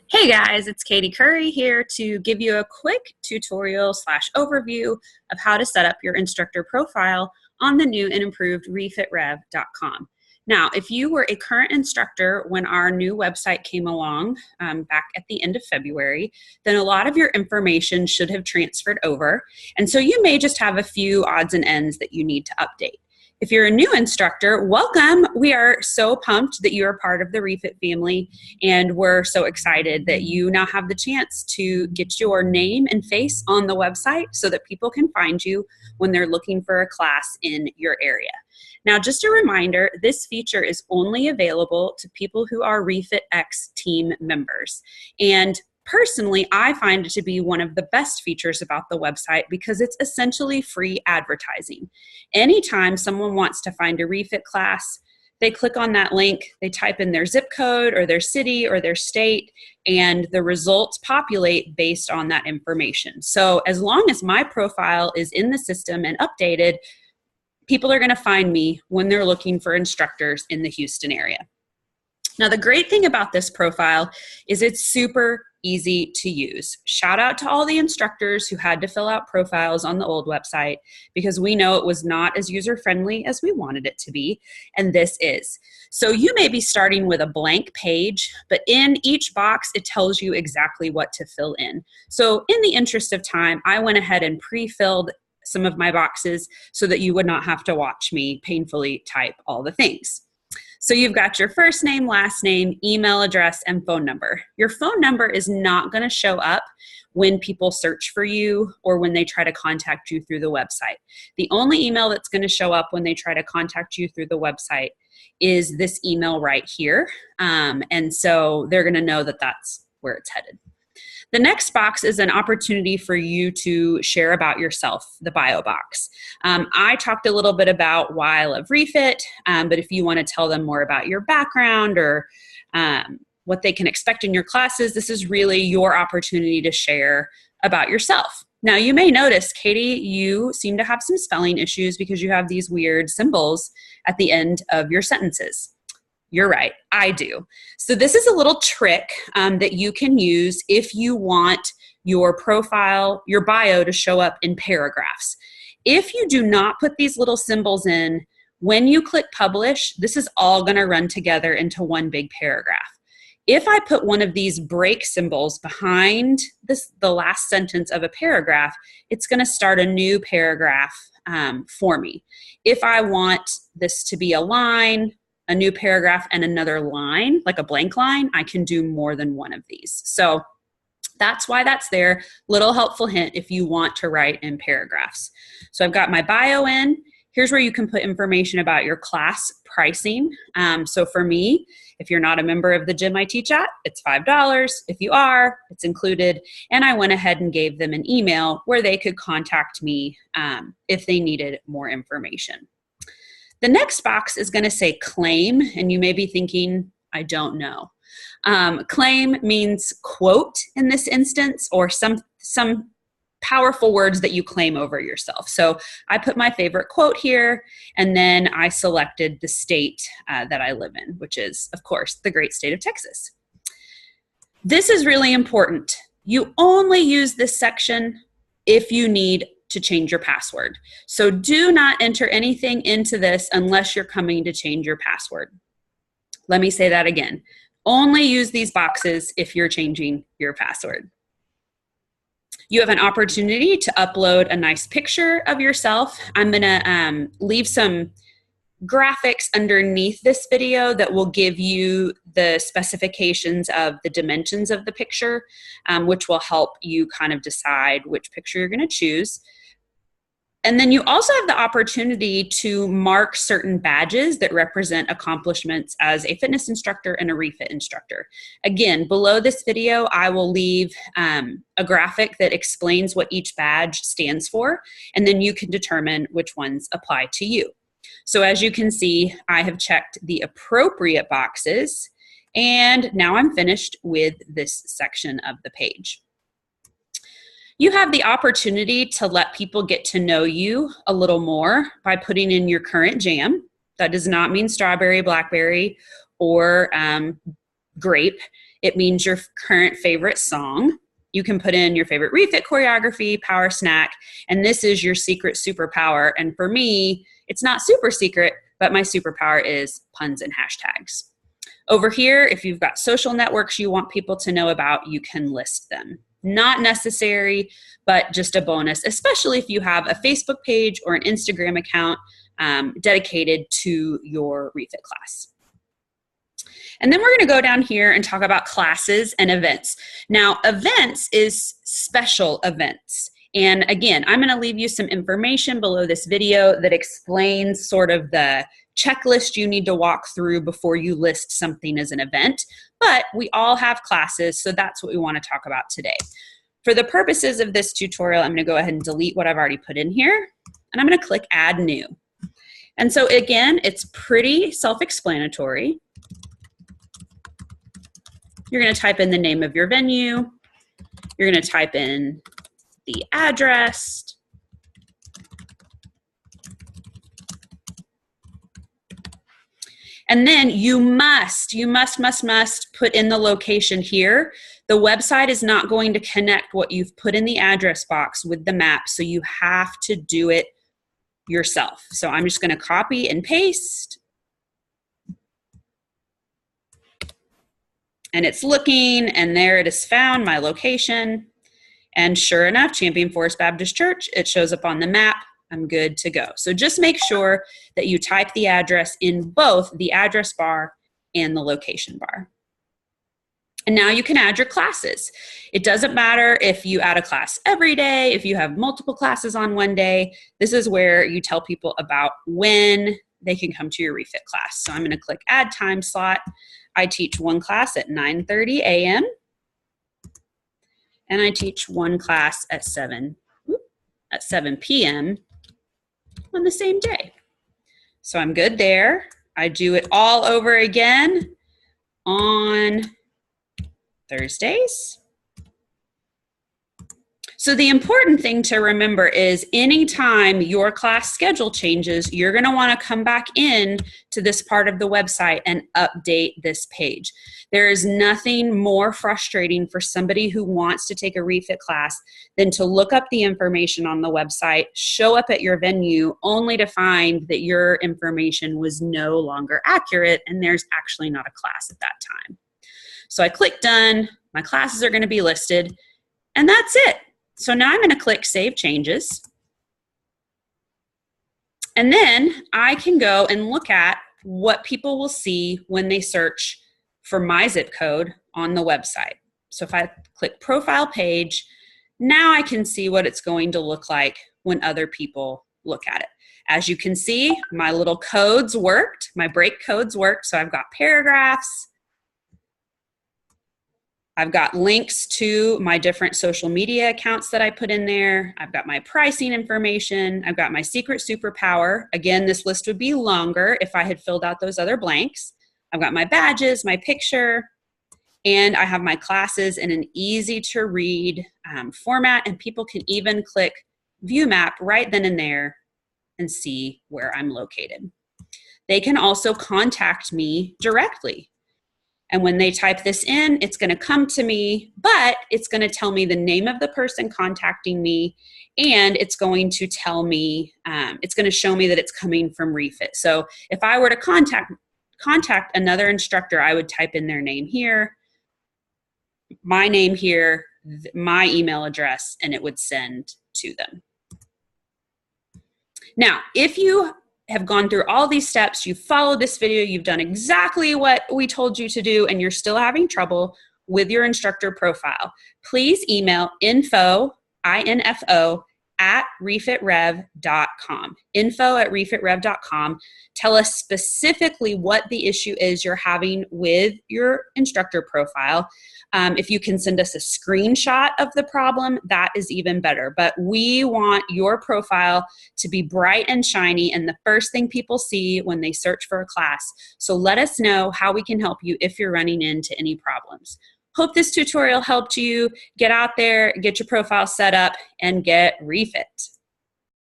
Hey guys, it's Katie Curry here to give you a quick tutorial / overview of how to set up your instructor profile on the new and improved refitrev.com. Now, if you were a current instructor when our new website came along back at the end of February, then a lot of your information should have transferred over. And so you may just have a few odds and ends that you need to update. If you're a new instructor, welcome. We are so pumped that you are part of the Refit family, and we're so excited that you now have the chance to get your name and face on the website so that people can find you when they're looking for a class in your area. Now, just a reminder, this feature is only available to people who are RefitX team members. And personally, I find it to be one of the best features about the website because it's essentially free advertising. Anytime someone wants to find a refit class, they click on that link, they type in their zip code or their city or their state, and the results populate based on that information. So as long as my profile is in the system and updated, people are going to find me when they're looking for instructors in the Houston area. Now, the great thing about this profile is it's super easy to use. Shout out to all the instructors who had to fill out profiles on the old website because we know it was not as user-friendly as we wanted it to be, and this is. So you may be starting with a blank page, but in each box, it tells you exactly what to fill in. So in the interest of time, I went ahead and pre-filled some of my boxes so that you would not have to watch me painfully type all the things. So you've got your first name, last name, email address, and phone number. Your phone number is not going to show up when people search for you or when they try to contact you through the website. The only email that's going to show up when they try to contact you through the website is this email right here. And so they're going to know that that's where it's headed. The next box is an opportunity for you to share about yourself, the bio box. I talked a little bit about why I love Refit, but if you want to tell them more about your background or what they can expect in your classes, this is really your opportunity to share about yourself. Now, you may notice, Katie, you seem to have some spelling issues because you have these weird symbols at the end of your sentences. You're right, I do. So this is a little trick that you can use if you want your profile, your bio to show up in paragraphs. If you do not put these little symbols in, when you click publish, this is all going to run together into one big paragraph. If I put one of these break symbols behind the last sentence of a paragraph, it's going to start a new paragraph for me. If I want this to be a line, a new paragraph, and another line, like a blank line, I can do more than one of these. So that's why that's there. Little helpful hint if you want to write in paragraphs. So I've got my bio in. Here's where you can put information about your class pricing. So for me, if you're not a member of the gym I teach at, it's $5. If you are, it's included. And I went ahead and gave them an email where they could contact me if they needed more information. The next box is going to say claim, and you may be thinking, I don't know. Claim means quote in this instance, or some powerful words that you claim over yourself. So I put my favorite quote here, and then I selected the state that I live in, which is, of course, the great state of Texas. This is really important. You only use this section if you need to change your password. So do not enter anything into this unless you're coming to change your password. Let me say that again. Only use these boxes if you're changing your password. You have an opportunity to upload a nice picture of yourself. I'm going to leave some graphics underneath this video that will give you the specifications of the dimensions of the picture, which will help you kind of decide which picture you're going to choose. And then you also have the opportunity to mark certain badges that represent accomplishments as a fitness instructor and a refit instructor. Again, below this video, I will leave a graphic that explains what each badge stands for, and then you can determine which ones apply to you. So as you can see, I have checked the appropriate boxes, and now I'm finished with this section of the page. You have the opportunity to let people get to know you a little more by putting in your current jam. That does not mean strawberry, blackberry, or grape. It means your current favorite song. You can put in your favorite refit choreography, power snack, and this is your secret superpower. And for me, it's not super secret, but my superpower is puns and hashtags. Over here, if you've got social networks you want people to know about, you can list them. Not necessary, but just a bonus, especially if you have a Facebook page or an Instagram account dedicated to your refit class. And then we're going to go down here and talk about classes and events. Now, events is special events. And again, I'm going to leave you some information below this video that explains sort of the checklist you need to walk through before you list something as an event. But we all have classes, so that's what we want to talk about today. For the purposes of this tutorial, I'm going to go ahead and delete what I've already put in here, and I'm going to click Add New. And so again, it's pretty self-explanatory. You're going to type in the name of your venue. You're going to type in the address. And then you must put in the location here. The website is not going to connect what you've put in the address box with the map, so you have to do it yourself. So I'm just going to copy and paste. And it's looking, and there it is found, my location. And sure enough, Champion Forest Baptist Church, it shows up on the map. I'm good to go. So just make sure that you type the address in both the address bar and the location bar. And now you can add your classes. It doesn't matter if you add a class every day, if you have multiple classes on one day. This is where you tell people about when they can come to your refit class. So I'm going to click Add Time Slot. I teach one class at 9:30 a.m. and I teach one class at 7 p.m. on the same day. So I'm good there. I do it all over again on Thursdays. So the important thing to remember is anytime your class schedule changes, you're going to want to come back in to this part of the website and update this page. There is nothing more frustrating for somebody who wants to take a refit class than to look up the information on the website, show up at your venue, only to find that your information was no longer accurate and there's actually not a class at that time. So I click Done, my classes are going to be listed, and that's it. So now I'm going to click Save Changes. And then I can go and look at what people will see when they search for my zip code on the website. So if I click Profile Page, now I can see what it's going to look like when other people look at it. As you can see, my little codes worked, my break codes worked. So I've got paragraphs. I've got links to my different social media accounts that I put in there. I've got my pricing information. I've got my secret superpower. Again, this list would be longer if I had filled out those other blanks. I've got my badges, my picture, and I have my classes in an easy to read format, and people can even click View Map right then and there and see where I'm located. They can also contact me directly. And when they type this in, it's going to come to me, but it's going to tell me the name of the person contacting me, and it's going to tell me, it's going to show me that it's coming from Refit. So if I were to contact another instructor, I would type in their name here, my name here, my email address, and it would send to them. Now, if you have gone through all these steps, you've followed this video, you've done exactly what we told you to do, and you're still having trouble with your instructor profile, please email info at refitrev.com. Info at refitrev.com. Tell us specifically what the issue is you're having with your instructor profile. If you can send us a screenshot of the problem, that is even better. But we want your profile to be bright and shiny and the first thing people see when they search for a class. So let us know how we can help you if you're running into any problems. Hope this tutorial helped you get out there, get your profile set up, and get refit.